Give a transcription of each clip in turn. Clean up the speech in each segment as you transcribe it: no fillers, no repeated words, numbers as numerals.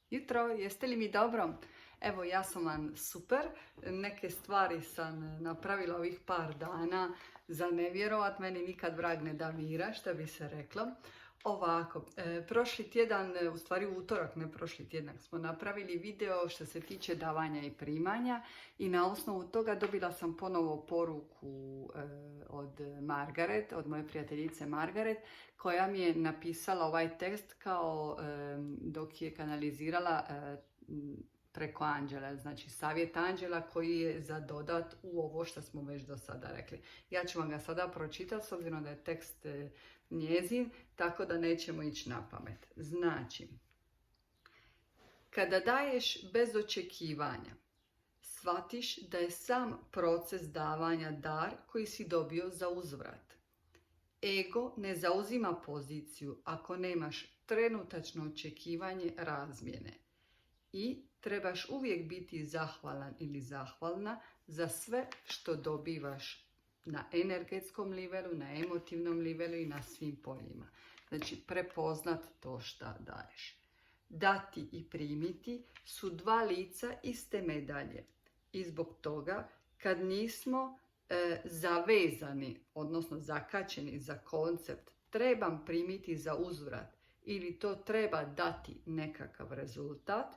Jutro, jeste li mi dobro? Evo, ja sam vam super. Neke stvari sam napravila ovih par dana za ne vjerovat. Meni nikad vrag ne da mira, što bi se reklo. Ovako, prošli tjedan, u stvari utorak, ne prošli tjedan, smo napravili video što se tiče davanja i primanja i na osnovu toga dobila sam ponovo poruku od Margaret, od moje prijateljice Margaret, koja mi je napisala ovaj tekst kao dok je kanalizirala preko anđela, znači savjet anđela koji je za dodat u ovo što smo već do sada rekli. Ja ću vam ga sada pročitati s obzirom da je tekst njezin, tako da nećemo ići na pamet. Znači, kada daješ bez očekivanja, shvatiš da je sam proces davanja dar koji si dobio za uzvrat. Ego ne zauzima poziciju ako nemaš trenutačno očekivanje razmjene. I trebaš uvijek biti zahvalan ili zahvalna za sve što dobivaš na energetskom nivelu, na emotivnom nivelu i na svim poljima. Znači, prepoznat to što daješ. Dati i primiti su dva lica iste medalje. I zbog toga, kad nismo zavezani, odnosno zakačeni za koncept trebam primiti za uzvrat ili to treba dati nekakav rezultat,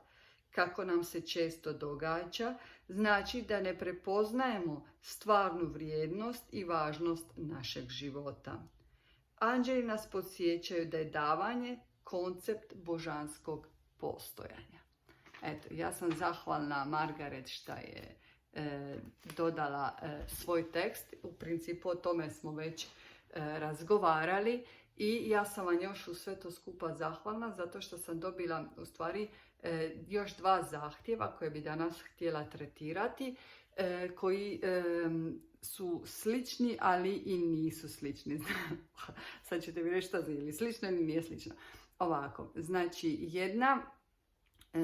kako nam se često događa, znači da ne prepoznajemo stvarnu vrijednost i važnost našeg života. Anđeli nas podsjećaju da je davanje koncept božanskog postojanja. Eto, ja sam zahvalna Margaret što je dodala svoj tekst. U principu o tome smo već razgovarali i ja sam vam još u sve to skupa zahvalna zato što sam dobila u stvari još dva zahtjeva koje bi danas htjela tretirati, koji su slični, ali i nisu slični. Sad ćete mi reći šta je ili slično ili nije slično. Ovako, znači jedna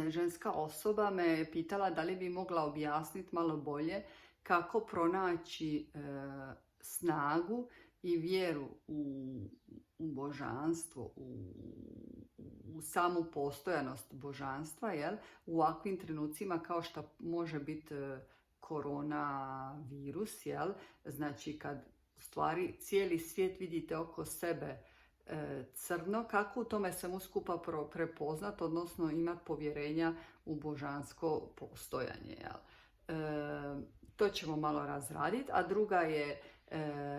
ženska osoba me je pitala da li bi mogla objasniti malo bolje kako pronaći snagu i vjeru u božanstvo, u samu postojanost božanstva, jel? U ovakvim trenucima kao što može biti koronavirus, jel? Znači kad u stvari cijeli svijet vidite oko sebe crno, kako u tome svemu skupa prepoznat, odnosno imati povjerenja u božansko postojanje. Jel? To ćemo malo razraditi, a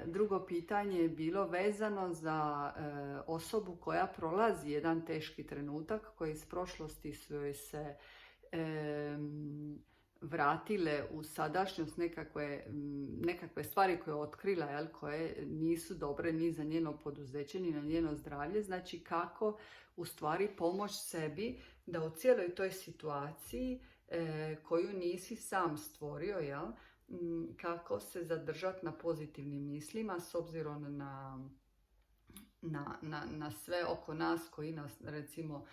drugo pitanje je bilo vezano za osobu koja prolazi jedan teški trenutak, koji iz prošlosti su joj se vratile u sadašnjost nekakve stvari koje je otkrila, jel, koje nisu dobre ni za njeno poduzeće, ni na njeno zdravlje. Znači kako u stvari pomoć sebi da u cijeloj toj situaciji koju nisi sam stvorio, jel, kako se zadržati na pozitivnim mislima s obzirom na sve oko nas koji nas recimo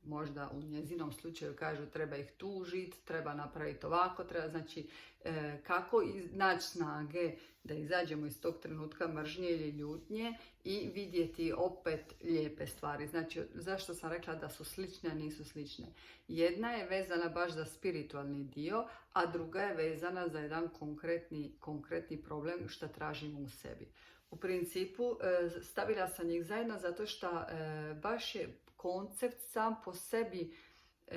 možda u njezinom slučaju kažu treba ih tužiti, treba napraviti ovako, treba, znači kako naći snage da izađemo iz tog trenutka mržnje ili ljutnje i vidjeti opet lijepe stvari. Znači zašto sam rekla da su slične, a nisu slične? Jedna je vezana baš za spiritualni dio, a druga je vezana za jedan konkretni problem što tražimo u sebi. U principu stavila sam ih zajedno zato što baš je koncept sam po sebi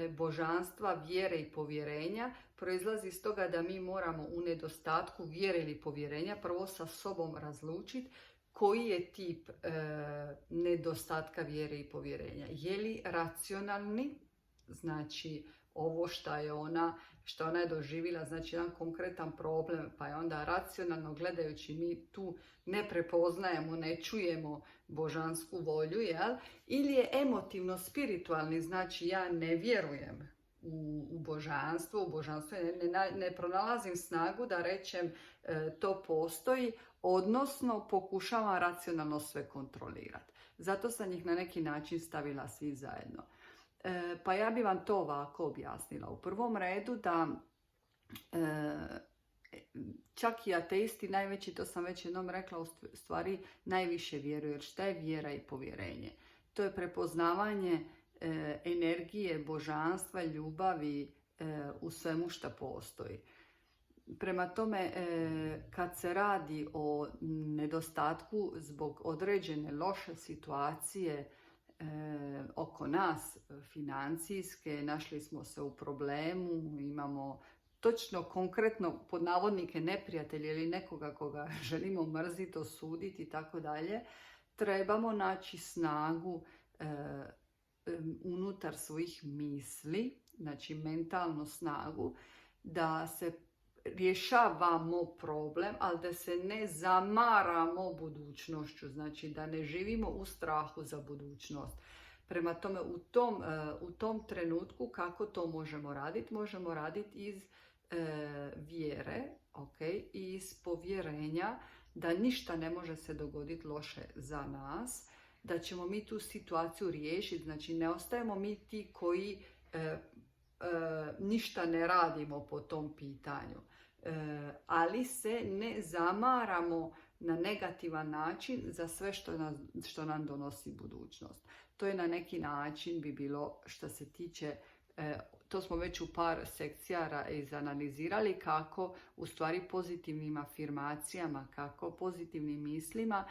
božanstva, vjere i povjerenja proizlazi iz toga da mi moramo u nedostatku vjere ili povjerenja prvo sa sobom razlučiti koji je tip nedostatka vjere i povjerenja. Je li racionalni, znači ovo što ona je doživjela, znači jedan konkretan problem, pa je onda racionalno gledajući mi tu ne prepoznajemo, ne čujemo božansku volju, jel? Ili je emotivno spiritualni, znači ja ne vjerujem u božanstvo, ne pronalazim snagu da rečem to postoji, odnosno pokušavam racionalno sve kontrolirati. Zato sam ih na neki način stavila svi zajedno. Pa ja bi vam to ovako objasnila. U prvom redu da čak i ateisti najveći, to sam već jednom rekla, u stvari najviše vjeruju. Jer šta je vjera i povjerenje? To je prepoznavanje energije, božanstva, ljubavi u svemu što postoji. Prema tome, kad se radi o nedostatku zbog određene loše situacije oko nas, financijske, našli smo se u problemu, imamo točno, konkretno, pod navodnike neprijatelje ili nekoga koga želimo mrziti, osuditi i tako dalje, trebamo naći snagu unutar svojih misli, znači mentalnu snagu, da se rješavamo problem, ali da se ne zamaramo budućnošću, znači da ne živimo u strahu za budućnost. Prema tome, u tom trenutku kako to možemo raditi? Možemo raditi iz vjere, i iz povjerenja da ništa ne može se dogoditi loše za nas, da ćemo mi tu situaciju riješiti, znači ne ostajemo mi ti koji ništa ne radimo po tom pitanju, ali se ne zamaramo na negativan način za sve što nam donosi budućnost. To je na neki način bi bilo što se tiče, to smo već u par sekcija izanalizirali kako u stvari pozitivnim afirmacijama, kako pozitivnim mislima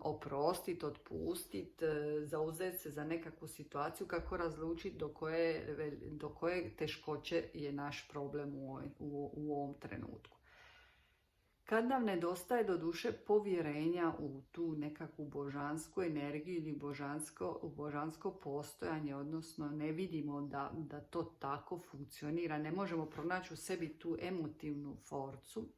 oprostiti, otpustiti, zauzeti se za nekakvu situaciju, kako razlučiti do koje teškoće je naš problem u ovom trenutku. Kad nam nedostaje do duše povjerenja u tu nekakvu božansku energiju ili božansko postojanje, odnosno ne vidimo da to tako funkcionira, ne možemo pronaći u sebi tu emotivnu forcu,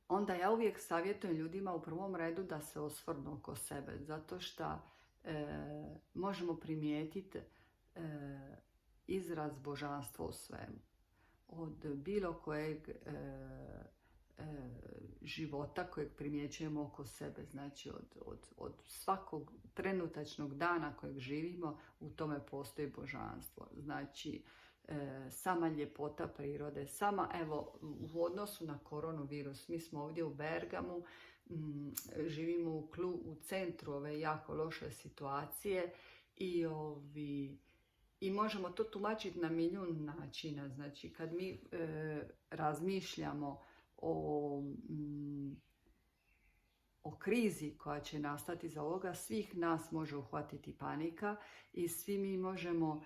onda ja uvijek savjetujem ljudima u prvom redu da se osvrnu oko sebe, zato što možemo primijetiti izraz božanstva u svemu. Od bilo kojeg života kojeg primjećujemo oko sebe, znači od svakog trenutačnog dana kojeg živimo, u tome postoji božanstvo. Znači, sama ljepota prirode, evo, u odnosu na koronavirus, mi smo ovdje u Bergamu, živimo u centru ove jako loše situacije i možemo to tumačiti na milijun načina. Znači, kad mi razmišljamo o krizi koja će nastati za ovoga, svih nas može uhvatiti panika i svi mi možemo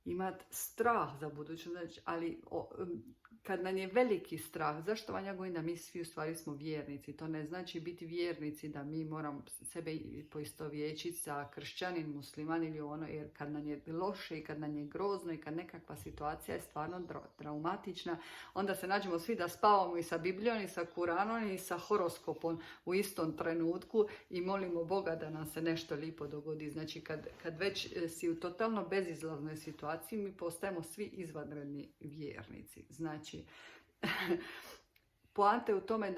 imati strah za budućnost, ali kad nam je veliki strah, zašto vam ja govorim da mi svi u stvari smo vjernici? To ne znači biti vjernici da mi moramo sebe poistovjećiti sa kršćanin, musliman ili ono, jer kad nam je loše i kad nam je grozno i kad nekakva situacija je stvarno traumatična, onda se nađemo svi da spavamo i sa Biblijom i sa Kuranom i sa horoskopom u istom trenutku i molimo Boga da nam se nešto lijepo dogodi. Znači kad već si u totalno bezizlaznoj situaciji, mi postajemo svi izvanredni vjernici. Znači, poanta je u tome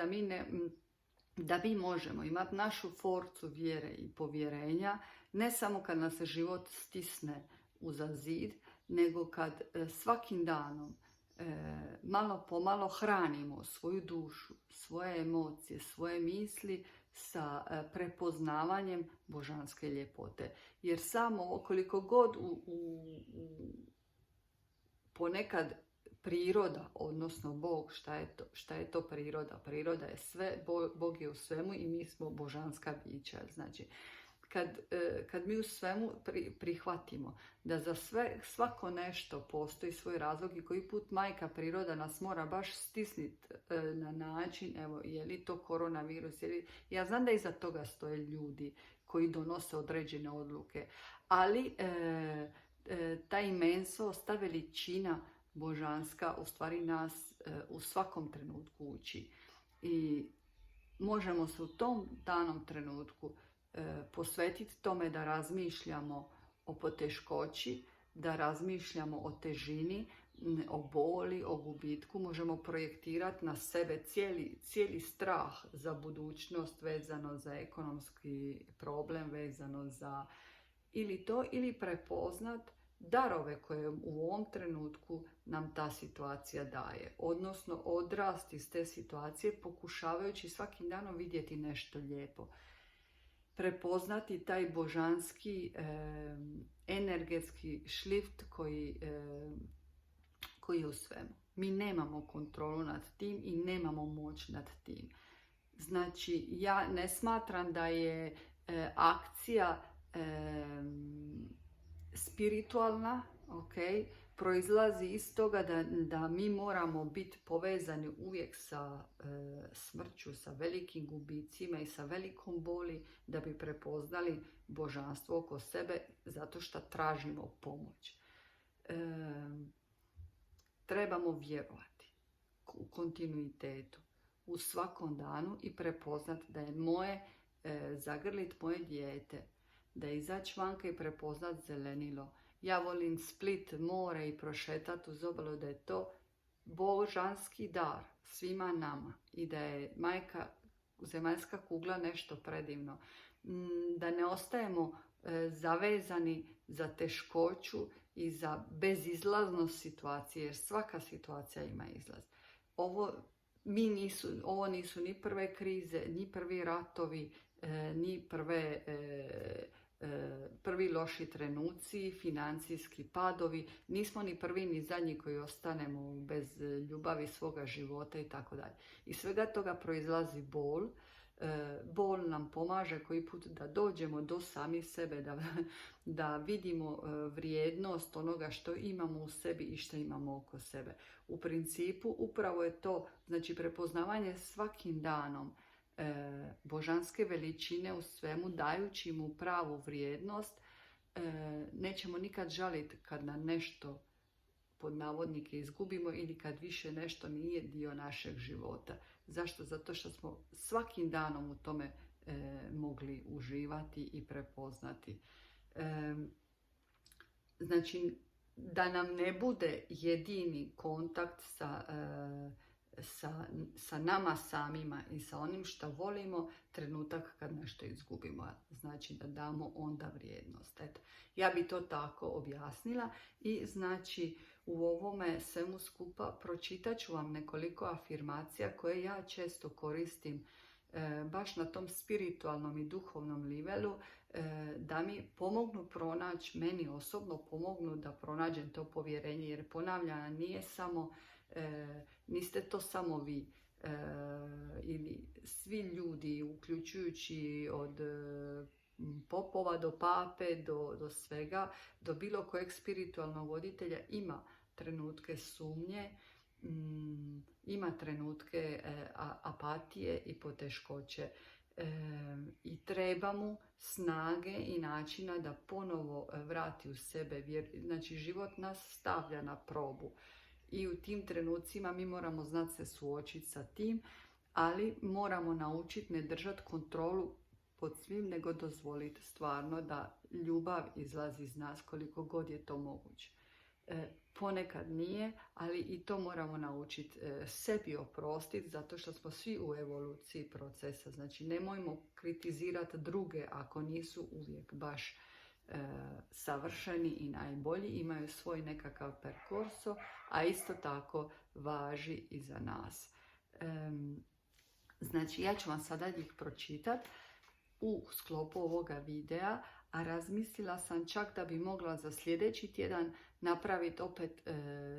da mi možemo imati našu forcu vjere i povjerenja, ne samo kad nas se život stisne uza zid, nego kad svakim danom malo po malo hranimo svoju dušu, svoje emocije, svoje misli sa prepoznavanjem božanske ljepote. Jer samo koliko god ponekad priroda, odnosno Bog, šta je to priroda? Priroda je sve, Bog je u svemu i mi smo božanska bića. Znači, kad mi u svemu prihvatimo da za svako nešto postoji svoj razlog i koji put majka priroda nas mora baš stisniti na način, evo, je li to koronavirus, ja znam da iza toga stoje ljudi koji donose određene odluke, ali ta imensost, ta veličina božanska u stvari nas u svakom trenutku uči. I možemo se u tom danom trenutku posvetiti tome da razmišljamo o poteškoći, da razmišljamo o težini, o boli, o gubitku. Možemo projektirati na sebe cijeli strah za budućnost vezano za ekonomski problem, vezano za ili prepoznat darove koje u ovom trenutku nam ta situacija daje. Odnosno odrasti iz te situacije pokušavajući svakim danom vidjeti nešto lijepo. prepoznati taj božanski energetski šlift koji je u svemu. Mi nemamo kontrolu nad tim i nemamo moć nad tim. Znači, ja ne smatram da je akcija spiritualna, proizlazi iz toga da mi moramo biti povezani uvijek sa smrću, sa velikim gubicima i sa velikom boli da bi prepoznali božanstvo oko sebe zato što tražimo pomoć. Trebamo vjerovati u kontinuitetu, u svakom danu i prepoznati da je zagrlit moje dijete, da je izaći vanka i prepoznat zelenilo. Ja volim Split, more i prošetati uz obalu, da je to božanski dar svima nama i da je zemaljska kugla nešto predivno. Da ne ostajemo zavezani za teškoću i za bezizlaznost situacije, jer svaka situacija ima izlaz. Ovo nisu ni prve krize, ni prvi ratovi, ni prvi loši trenuci, financijski padovi, nismo ni prvi ni zadnji koji ostanemo bez ljubavi svoga života i tako dalje. Iz svega toga proizlazi bol. Bol nam pomaže koji put da dođemo do samih sebe, da vidimo vrijednost onoga što imamo u sebi i što imamo oko sebe. U principu upravo je to, znači prepoznavanje svakim danom božanske veličine u svemu, dajući mu pravu vrijednost. Nećemo nikad žaliti kad na nešto pod navodnike izgubimo ili kad više nešto nije dio našeg života. Zašto? Zato što smo svakim danom u tome mogli uživati i prepoznati. Znači, da nam ne bude jedini kontakt sa nama samima i sa onim što volimo trenutak kad nešto izgubimo. Znači da damo onda vrijednost. Eto, ja bi to tako objasnila i znači u ovome svemu skupa pročitat ću vam nekoliko afirmacija koje ja često koristim baš na tom spiritualnom i duhovnom nivelu, da mi pomognu pronaći, meni osobno pomognu da pronađem to povjerenje, jer ponavljam, niste to samo vi ili svi ljudi, uključujući od popova do pape, do svega, do bilo kojeg spiritualnog voditelja ima trenutke sumnje, ima trenutke apatije i poteškoće. I treba mu snage i načina da ponovo vrati u sebe. Znači, život nas stavlja na probu. I u tim trenucima mi moramo znati se suočiti sa tim, ali moramo naučiti ne držati kontrolu pod svim, nego dozvoliti stvarno da ljubav izlazi iz nas koliko god je to moguće. Ponekad nije, ali i to moramo naučiti sebi oprostiti, zato što smo svi u evoluciji procesa. Znači, nemojmo kritizirati druge ako nisu uvijek baš savršeni i najbolji, imaju svoj nekakav perkorso, a isto tako važi i za nas. Znači, ja ću vam sada ih pročitati u sklopu ovoga videa, a razmislila sam čak da bi mogla za sljedeći tjedan napraviti opet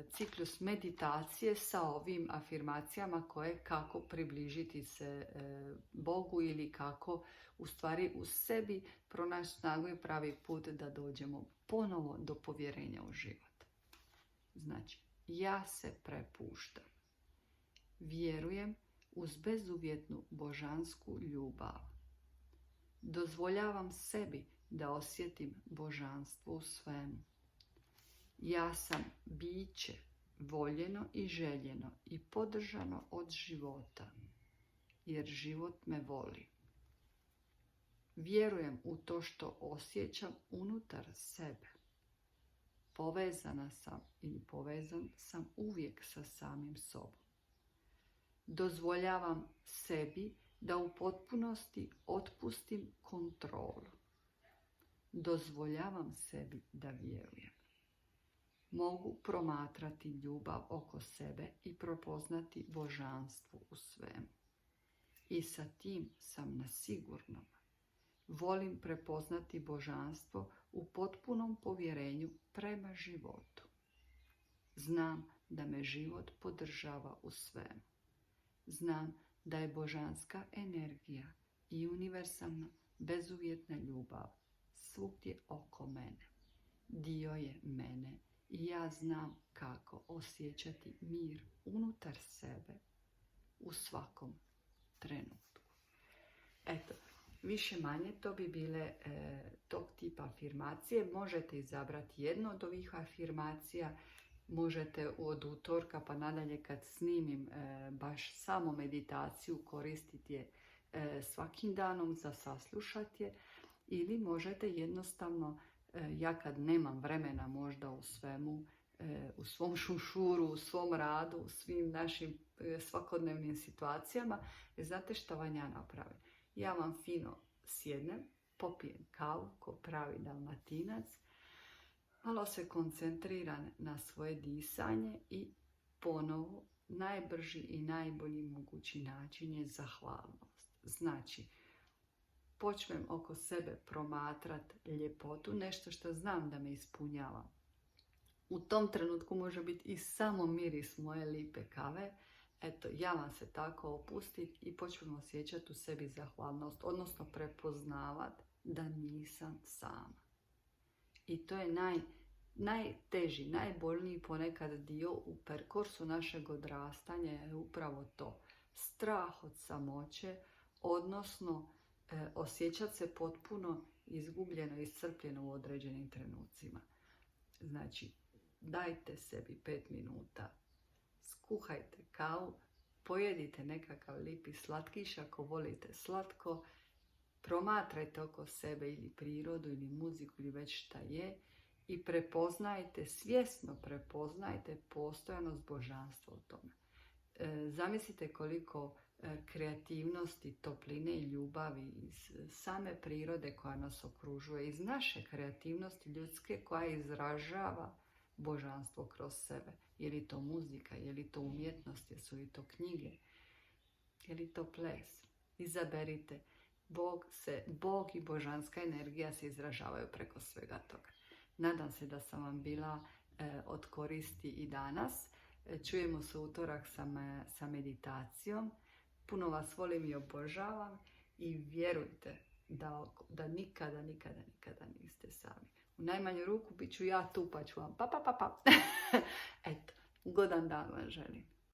ciklus meditacije sa ovim afirmacijama kako približiti se Bogu ili kako u stvari u sebi pronaći snagu i pravi put da dođemo ponovo do povjerenja u život. Znači, ja se prepuštam. Vjerujem uz bezuvjetnu božansku ljubav. Dozvoljavam sebi da osjetim božanstvo u svemu. Ja sam biće voljeno i željeno i podržano od života, jer život me voli. Vjerujem u to što osjećam unutar sebe. Povezana sam ili povezan sam uvijek sa samim sobom. Dozvoljavam sebi da u potpunosti otpustim kontrolu. Dozvoljavam sebi da vjerujem. Mogu promatrati ljubav oko sebe i prepoznati božanstvo u svemu. I sa tim sam na sigurnom. Volim prepoznati božanstvo u potpunom povjerenju prema životu. Znam da me život podržava u svemu. Znam da je božanska energija i univerzalna bezuvjetna ljubav svugdje oko mene. Dio je mene i ja znam kako osjećati mir unutar sebe u svakom trenutku. Eto, više manje to bi bile tog tipa afirmacije. Možete izabrati jednu od ovih afirmacija. Možete od utorka pa nadalje kad snimim baš samo meditaciju koristiti je svakim danom za saslušati je. Ili možete jednostavno, ja kad nemam vremena možda u svemu, u svom šušuru, u svom radu, u svim našim svakodnevnim situacijama, znate što vam ja napravim? Ja vam fino sjednem, popijem kavu ko pravi Dalmatinac, malo se koncentriram na svoje disanje i ponovo najbrži i najbolji mogući način je zahvalnost. Znači, počnem oko sebe promatrati ljepotu, nešto što znam da me ispunjava. U tom trenutku može biti i samo miris moje lipe kave. Eto, ja vam se tako opustiti i počnem osjećati u sebi zahvalnost, odnosno prepoznavati da nisam sama. I to je najteži, najbolniji ponekad dio u perkursu našeg odrastanja je upravo to. Strah od samoće, odnosno osjećati se potpuno izgubljeno i iscrpljeno u određenim trenucima. Znači, dajte sebi 5 minuta, skuhajte kavu, pojedite nekakav lipi slatkiš ako volite slatko, promatrajte oko sebe ili prirodu ili muziku ili već šta je i prepoznajte, svjesno prepoznajte postojanost božanstva u tome. Zamislite koliko kreativnosti, topline i ljubavi iz same prirode koja nas okružuje, iz naše kreativnosti ljudske koja izražava božanstvo kroz sebe. Je li to muzika, je li to umjetnost, jesu li to knjige, je li to ples. Izaberite. Bog i božanska energija se izražavaju preko svega toga. Nadam se da sam vam bila od koristi i danas. Čujemo se utorak sa meditacijom. Puno vas volim i obožavam i vjerujte da nikada niste sami. U najmanju ruku bit ću ja tu pa ću vam pa. Eto, ugodan dan vam želim.